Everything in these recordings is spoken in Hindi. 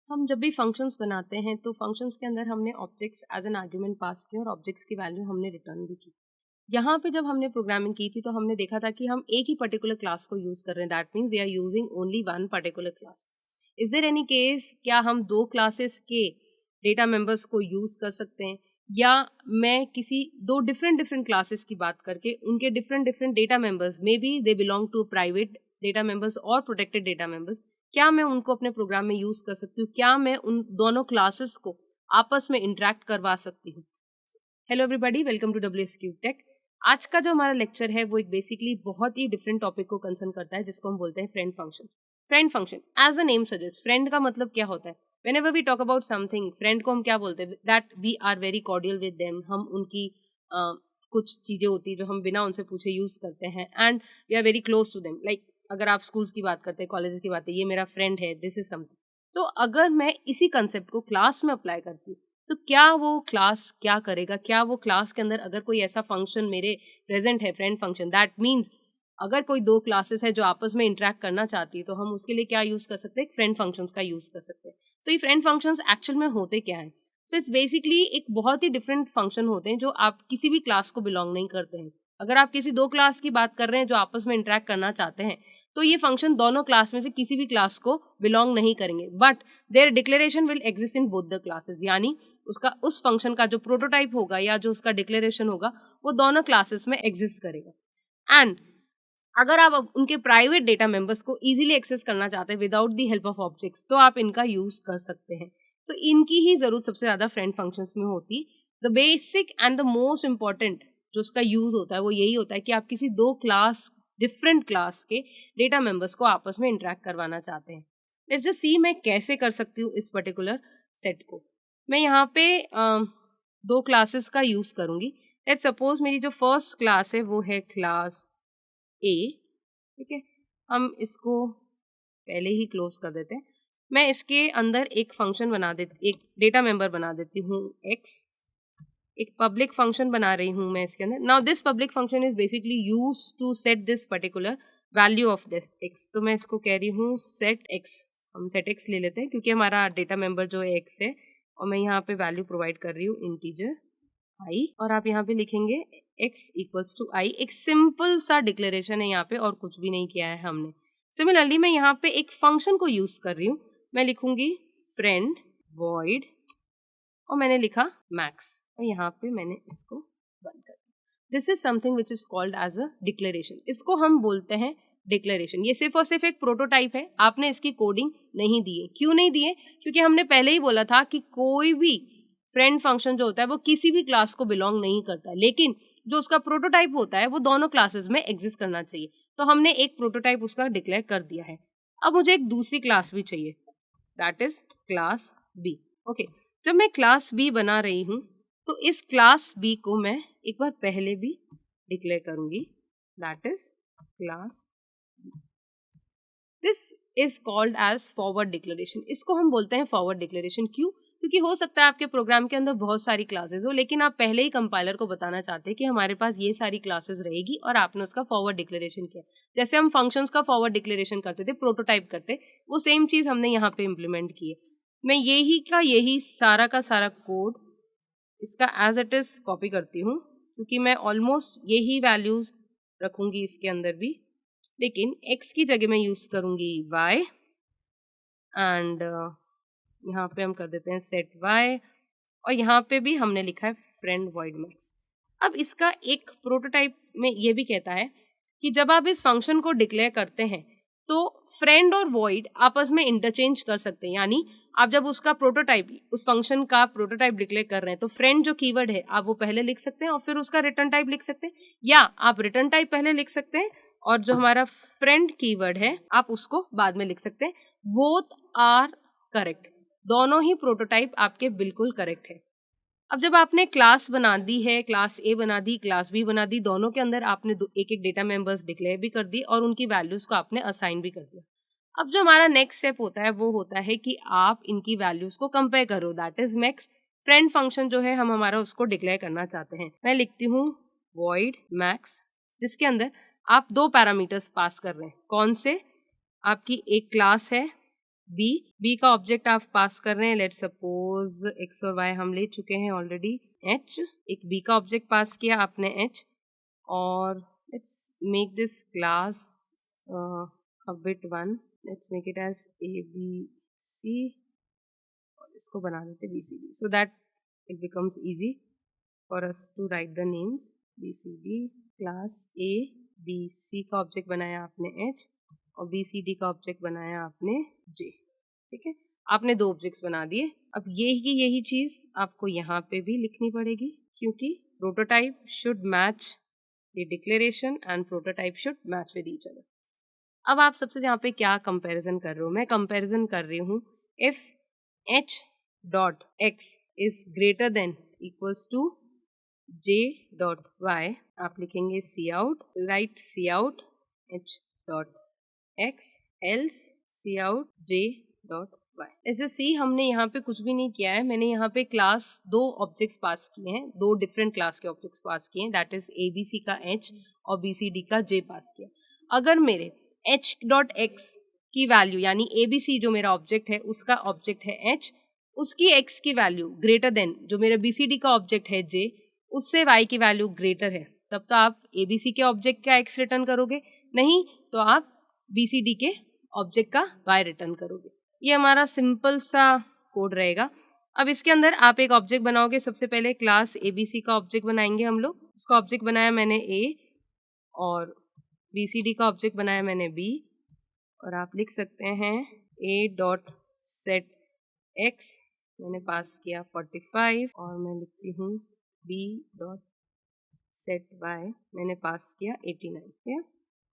हम जब भी फंक्शंस बनाते हैं तो फंक्शंस के अंदर हमने objects as an argument pass किया और ऑब्जेक्ट्स की वैल्यू हमने रिटर्न भी की। यहाँ पे जब हमने प्रोग्रामिंग की थी तो हमने देखा था कि हम एक ही पर्टिकुलर क्लास को यूज कर रहे हैं। That means we are using only one particular class. Is there any case क्या हम दो क्लासेस के डेटा मेंबर्स को यूज कर सकते हैं, या मैं किसी दो डिफरेंट डिफरेंट क्लासेस की बात करके उनके different different data members, may be they belong to private data members और प्रोटेक्टेड डेटा मेंबर्स, क्या मैं उनको अपने प्रोग्राम में यूज कर सकती हूँ? क्या मैं उन दोनों क्लासेस को आपस में इंटरेक्ट करवा सकती हूँ? Hello everybody, welcome to WSQ tech. आज का जो हमारा लेक्चर है वो एक बेसिकली बहुत ही डिफरेंट टॉपिक को कंसर्न करता है, जिसको हम बोलते हैं friend function. Friend function as the name suggest, friend का मतलब क्या होता है? Whenever we talk about something, friend को हम क्या बोलते हैं? That we are very cordial with them. हम उनकी कुछ चीजें होती है जो हम बिना उनसे पूछे यूज करते हैं, and we are very close to them. Like अगर आप स्कूल्स की बात करते हैं, कॉलेज की बात है, ये मेरा फ्रेंड है, दिस इज समथिंग। तो अगर मैं इसी कंसेप्ट को क्लास में अप्लाई करती हूँ तो क्या वो क्लास क्या करेगा? क्या वो क्लास के अंदर अगर कोई ऐसा फंक्शन मेरे प्रेजेंट है, फ्रेंड फंक्शन, दैट मीन्स अगर कोई दो क्लासेस है जो आपस में इंटरेक्ट करना चाहती है तो हम उसके लिए क्या यूज कर सकते हैं? फ्रेंड फंक्शंस का यूज कर सकते हैं। तो ये फ्रेंड फंक्शंस एक्चुअल में होते क्या है? सो इट्स बेसिकली एक बहुत ही डिफरेंट फंक्शन होते हैं जो आप किसी भी क्लास को बिलोंग नहीं करते हैं। अगर आप किसी दो क्लास की बात कर रहे हैं जो आपस में इंटरेक्ट करना चाहते हैं तो ये फंक्शन दोनों क्लास में से किसी भी क्लास को बिलोंग नहीं करेंगे, but their declaration will exist in both the classes. यानी उसका उस फंक्शन का जो प्रोटोटाइप होगा या जो उसका डिक्लेरेशन होगा वो दोनों क्लासेस में एग्जिस्ट करेगा। एंड अगर आप अब उनके प्राइवेट डेटा मेंबर्स को इजीली एक्सेस करना चाहते हैं without the help of objects, तो आप इनका यूज कर सकते हैं। तो इनकी ही जरूरत सबसे ज्यादा फ्रेंड फंक्शंस में होती है। The basic and the most important जो उसका यूज होता है वो यही होता है कि आप किसी दो क्लास, डिफरेंट क्लास के डेटा मेंबर्स को आपस में इंटरेक्ट करवाना चाहते हैं। लेट्स जस्ट सी मैं कैसे कर सकती हूँ इस पर्टिकुलर सेट को। मैं यहाँ पे दो क्लासेस का यूज करूंगी। लेट्स सपोज मेरी जो फर्स्ट क्लास है वो है क्लास ए। ठीक है, हम इसको पहले ही क्लोज कर देते हैं। मैं इसके अंदर एक फंक्शन बना देती, एक डेटा मेंबर बना देती हूँ एक्स। एक पब्लिक फंक्शन बना रही हूँ मैं इसके अंदर। Now this public function is basically use to set this particular value of this X. तो मैं इसको कह रही हूँ सेट एक्स। हम सेट एक्स ले लेते हैं क्योंकि हमारा डेटा मेंबर जो है एक्स है, और मैं यहाँ पे वैल्यू प्रोवाइड कर रही हूँ इंटीजर आई, और आप यहाँ पे लिखेंगे x इक्वल्स टू आई। एक सिंपल सा डिक्लेरेशन है यहाँ पे, और कुछ भी नहीं किया है हमने। सिमिलरली मैं यहाँ पे एक फंक्शन को यूज कर रही हूँ। मैं लिखूंगी फ्रेंड वॉइड, और मैंने लिखा मैक्स, और यहाँ पे मैंने इसको बंद कर दिया। This is something which is called as a declaration. इसको हम बोलते हैं डिक्लेरेशन। ये सिर्फ और सिर्फ एक प्रोटोटाइप है, आपने इसकी कोडिंग नहीं दी है। क्यों नहीं दी है? क्योंकि हमने पहले ही बोला था कि कोई भी फ्रेंड फंक्शन जो होता है वो किसी भी क्लास को बिलोंग नहीं करता है, लेकिन जो उसका प्रोटोटाइप होता है वो दोनों क्लासेस में एग्जिस्ट करना चाहिए। तो हमने एक प्रोटोटाइप उसका डिक्लेयर कर दिया है। अब मुझे एक दूसरी क्लास भी चाहिए, that is class B. Okay, जब मैं क्लास बी बना रही हूँ तो इस क्लास बी को मैं एक बार पहले भी डिक्लेयर करूंगी, that is class. This is called as forward declaration. इसको हम बोलते हैं फॉरवर्ड डिक्लेरेशन। क्यों? क्योंकि हो सकता है आपके प्रोग्राम के अंदर बहुत सारी क्लासेस हो, लेकिन आप पहले ही कंपाइलर को बताना चाहते हैं कि हमारे पास ये सारी क्लासेस रहेगी, और आपने उसका फॉरवर्ड डिक्लेरेशन किया। जैसे हम फंक्शंस का फॉरवर्ड डिक्लेरेशन करते थे, प्रोटोटाइप करते, वो सेम चीज हमने यहाँ पे इम्प्लीमेंट की है। मैं यही सारा का सारा कोड इसका एज इट इज कॉपी करती हूँ, क्योंकि मैं ऑलमोस्ट यही वैल्यूज रखूंगी इसके अंदर भी, लेकिन x की जगह मैं यूज करूंगी y, एंड यहाँ पे हम कर देते हैं सेट y, और यहाँ पे भी हमने लिखा है फ्रेंड वॉइड मैक्स। अब इसका एक प्रोटोटाइप में ये भी कहता है कि जब आप इस फंक्शन को डिक्लेयर करते हैं तो फ्रेंड और वॉइड आपस में इंटरचेंज कर सकते हैं। यानी आप जब उसका प्रोटोटाइप, उस फंक्शन का प्रोटोटाइप डिक्लेयर कर रहे हैं तो फ्रेंड जो कीवर्ड है आप वो पहले लिख सकते हैं और फिर उसका रिटर्न टाइप लिख सकते हैं, या आप रिटर्न टाइप पहले लिख सकते हैं और जो हमारा फ्रेंड कीवर्ड है आप उसको बाद में लिख सकते हैं। बोथ आर करेक्ट, दोनों ही प्रोटोटाइप आपके बिल्कुल करेक्ट है। अब जब आपने क्लास बना दी है, क्लास ए बना दी, क्लास बी बना दी, दोनों के अंदर आपने एक एक डेटा मेंबर्स डिक्लेयर भी कर दी और उनकी वैल्यूज को आपने असाइन भी कर दिया। अब जो हमारा नेक्स्ट स्टेप होता है वो होता है कि आप इनकी वैल्यूज को कंपेयर करो, that is max. Friend function जो है हम हमारा उसको डिक्लेयर करना चाहते हैं। मैं लिखती हूँ वॉइड मैक्स, जिसके अंदर आप दो पैरामीटर्स पास कर रहे हैं। कौन से? आपकी एक क्लास है बी का ऑब्जेक्ट आप पास कर रहे हैं, लेट्स सपोज एक्स और वाई हम ले चुके हैं ऑलरेडी, एच, एक बी का ऑब्जेक्ट पास किया आपने एच, और let's make this class a bit one, let's make it as ABC और इसको बना देते BCD so that it becomes easy for us to write the names. BCD class A, BC का ऑब्जेक्ट बनाया आपने H और BCD का ऑब्जेक्ट बनाया आपने J. ठीक है, आपने दो ऑब्जेक्ट्स बना दिए. अब यही चीज आपको यहाँ पे भी लिखनी पड़ेगी क्योंकि prototype should match the declaration and prototype should match with each other. अब आप सबसे यहाँ पे क्या कंपैरिजन कर रहे हो? मैं कंपैरिजन कर रही हूँ if h dot x is greater than equals to j dot y, आप लिखेंगे cout, right cout h dot x else cout j dot y. ऐसे सी हमने यहाँ पे कुछ भी नहीं किया है, मैंने यहाँ पे क्लास दो ऑब्जेक्ट्स पास किए हैं, दो डिफरेंट क्लास के ऑब्जेक्ट्स पास किए हैं, दैट इज abc का h और bcd का j पास किया. अगर मेरे h डॉट x की वैल्यू यानी abc जो मेरा ऑब्जेक्ट है उसका ऑब्जेक्ट है h, उसकी x की वैल्यू ग्रेटर देन जो मेरा bcd का ऑब्जेक्ट है j उससे y की वैल्यू ग्रेटर है, तब तो आप abc के ऑब्जेक्ट का x रिटर्न करोगे, नहीं तो आप bcd के ऑब्जेक्ट का y रिटर्न करोगे. ये हमारा सिंपल सा कोड रहेगा. अब इसके अंदर आप एक ऑब्जेक्ट बनाओगे, सबसे पहले क्लास abc का ऑब्जेक्ट बनाएंगे हम लोग. उसका ऑब्जेक्ट बनाया मैंने a और BCD का ऑब्जेक्ट बनाया मैंने B, और आप लिख सकते हैं A डॉट सेट X मैंने पास किया 45 और मैं लिखती हूँ B डॉट सेट Y मैंने पास किया 89. ठीक है,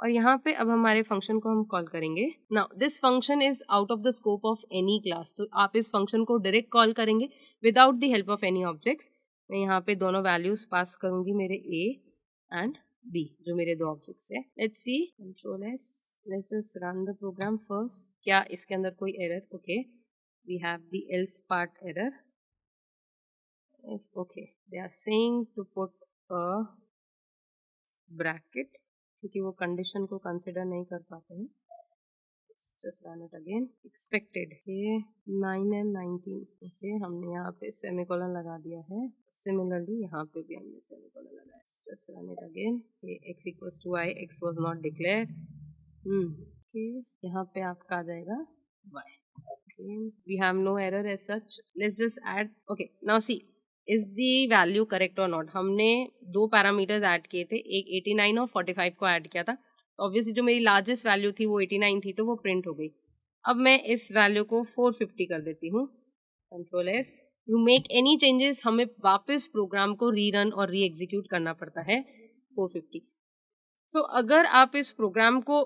और यहाँ पे अब हमारे फंक्शन को हम कॉल करेंगे. Now this function is out of the scope of any class, तो आप इस फंक्शन को डायरेक्ट कॉल करेंगे without the help of any objects. मैं यहाँ पे दोनों वैल्यूज पास करूंगी, मेरे A एंड B जो मेरे दो ऑब्जेक्ट्स है. Let's see, control S, let's just run the program first. क्या इसके अंदर कोई error? Okay, we have the else part error. Okay, they are saying to put a bracket क्योंकि वो कंडीशन को कंसिडर नहीं कर पाते हैं. Just run it again. Expected ये 9 and 19. ओके, हमने यहाँ पे सेमीकोलन लगा दिया है. सिमिलरली यहाँ पे भी हमने सेमीकोलन लगाया. Just run it again. ये x equals to y, x was not declared. Okay, यहाँ पे आपका आ जाएगा y. We have no error as such. Let's just add. Okay, now see is the value correct और नॉट. हमने दो पैरामीटर्स ऐड किए थे, एक 89 और 45 को ऐड किया था. ऑब्वियसली जो मेरी लार्जेस्ट वैल्यू थी वो 89 थी तो वो प्रिंट हो गई. अब मैं इस वैल्यू को 450 कर देती हूँ. Control S. You make any changes, हमें वापस प्रोग्राम को रीरन और री एग्जीक्यूट करना पड़ता है 450. सो अगर आप इस प्रोग्राम को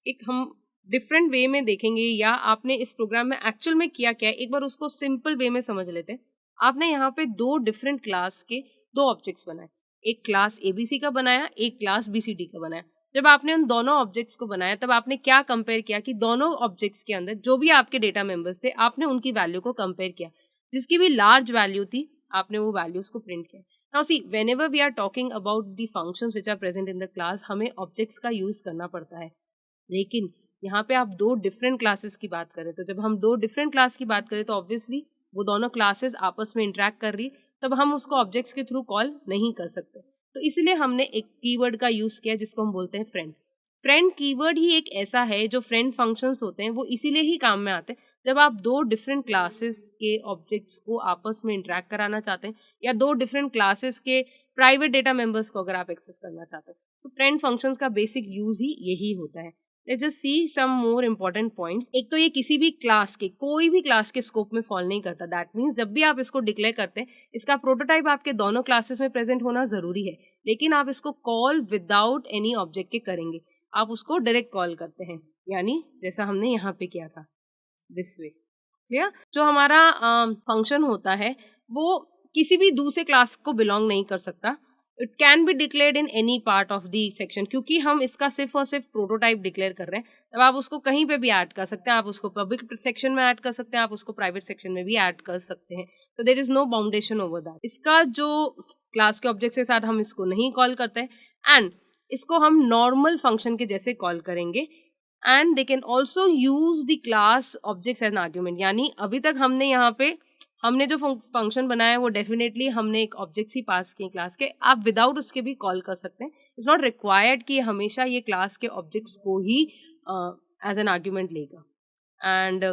एक हम डिफरेंट वे में देखेंगे या आपने इस प्रोग्राम में एक्चुअल में किया क्या है, एक बार उसको सिंपल वे में समझ लेते हैं. आपने यहाँ पे दो डिफरेंट क्लास के दो ऑब्जेक्ट्स बनाए, एक क्लास abc का बनाया, एक क्लास bcd का बनाया. जब आपने उन दोनों ऑब्जेक्ट्स को बनाया तब आपने क्या कंपेयर किया कि दोनों ऑब्जेक्ट्स के अंदर जो भी आपके डेटा मेंबर्स थे आपने उनकी वैल्यू को कंपेयर किया, जिसकी भी लार्ज वैल्यू थी आपने वो वैल्यूज को प्रिंट किया. Now see, whenever we are talking about the functions which are present in the class, हमें ऑब्जेक्ट्स का यूज करना पड़ता है. लेकिन यहाँ पे आप दो डिफरेंट क्लासेस की बात करें, तो जब हम दो डिफरेंट क्लास की बात करें तो ऑब्वियसली वो दोनों क्लासेस आपस में इंटरेक्ट कर रही, तब हम उसको ऑब्जेक्ट्स के थ्रू कॉल नहीं कर सकते. तो इसलिए हमने एक कीवर्ड का यूज किया जिसको हम बोलते हैं फ्रेंड. फ्रेंड कीवर्ड ही एक ऐसा है जो फ्रेंड फंक्शंस होते हैं वो इसीलिए ही काम में आते हैं जब आप दो डिफरेंट क्लासेस के ऑब्जेक्ट्स को आपस में इंटरेक्ट कराना चाहते हैं या दो डिफरेंट क्लासेस के प्राइवेट डेटा मेंबर्स को अगर आप एक्सेस करना चाहते हैं. तो फ्रेंड फंक्शंस का बेसिक यूज ही यही होता है. Let's just see some more important points. एक तो ये किसी भी क्लास के, कोई भी क्लास के स्कोप में फॉल नहीं करता. दैट मीन्स जब भी आप इसको डिक्लेयर करते हैं इसका प्रोटोटाइप आपके दोनों क्लासेस में प्रेजेंट होना जरूरी है, लेकिन आप इसको कॉल विदाउट एनी ऑब्जेक्ट के करेंगे. आप उसको डायरेक्ट कॉल करते हैं, यानी जैसा हमने यहाँ पे किया था दिस वे. क्लियर? जो हमारा फंक्शन होता है वो किसी भी दूसरे क्लास को बिलोंग नहीं कर सकता. It can be declared in any part of the section, क्योंकि हम इसका सिर्फ और सिर्फ प्रोटोटाइप डिक्लेयर कर रहे हैं. तब आप उसको कहीं पे भी ऐड कर सकते हैं. आप उसको पब्लिक सेक्शन में ऐड कर सकते हैं, आप उसको प्राइवेट सेक्शन में भी ऐड कर सकते हैं. तो there is no boundation over that. इसका जो क्लास के ऑब्जेक्ट के साथ हम इसको नहीं कॉल करते हैं एंड इसको हम नॉर्मल फंक्शन के जैसे कॉल करेंगे. And they can also use the class objects as an argument. यानी अभी तक हमने यहाँ पे हमने जो फंक्शन बनाया है वो डेफिनेटली हमने एक ऑब्जेक्ट्स ही पास किए क्लास के, आप विदाउट उसके भी कॉल कर सकते हैं। इट्स नॉट रिक्वायर्ड कि हमेशा ये क्लास के ऑब्जेक्ट्स को ही एज एन आर्ग्यूमेंट लेगा। एंड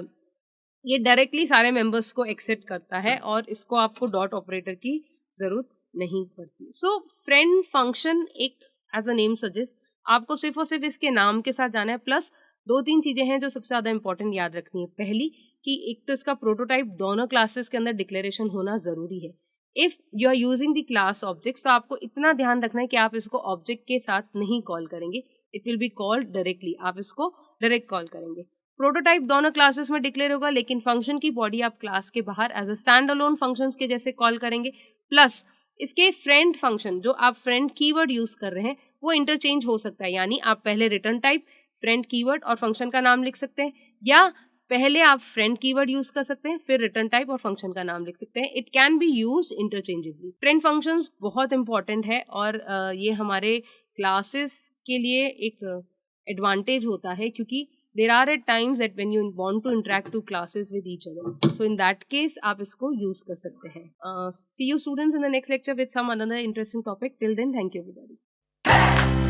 ये डायरेक्टली सारे मेंबर्स को एक्सेप्ट करता है और इसको आपको डॉट ऑपरेटर की जरूरत नहीं पड़ती। सो फ्रेंड फंक्शन एक एज अ नेम सजेस्ट आपको सिर्फ और सिर्फ इसके नाम के साथ जाना है, प्लस 2-3 चीजें हैं जो सबसे ज्यादा इंपॉर्टेंट याद रखनी है। पहली कि एक तो इसका प्रोटोटाइप दोनों क्लासेस के अंदर डिक्लेरेशन होना जरूरी है। If you are using the class object तो आपको इतना ध्यान रखना है कि आप इसको ऑब्जेक्ट के साथ नहीं कॉल करेंगे, it will be called directly, आप इसको डायरेक्ट कॉल करेंगे। प्रोटोटाइप दोनों क्लासेस में डिक्लेयर होगा, लेकिन फंक्शन की बॉडी आप क्लास के बाहर as a stand alone functions के जैसे कॉल करेंगे। प्लस इसके फ्रेंड फंक्शन जो आप फ्रेंड कीवर्ड यूज कर रहे हैं वो इंटरचेंज हो सकता है। यानी आप पहले रिटर्न टाइप, फ्रेंड कीवर्ड और फंक्शन का नाम लिख सकते हैं, या पहले आप फ्रेंड कीवर्ड यूज कर सकते हैं फिर रिटर्न टाइप और फंक्शन का नाम लिख सकते हैं। It can be used interchangeably. Friend functions बहुत इंपॉर्टेंट है और ये हमारे क्लासेस के लिए एक एडवांटेज होता है, क्योंकि there are at times that when you want to interact two classes with each other, so in that case आप इसको use कर सकते हैं। See you students in the next lecture with some another interesting topic. Till then, thank you everybody.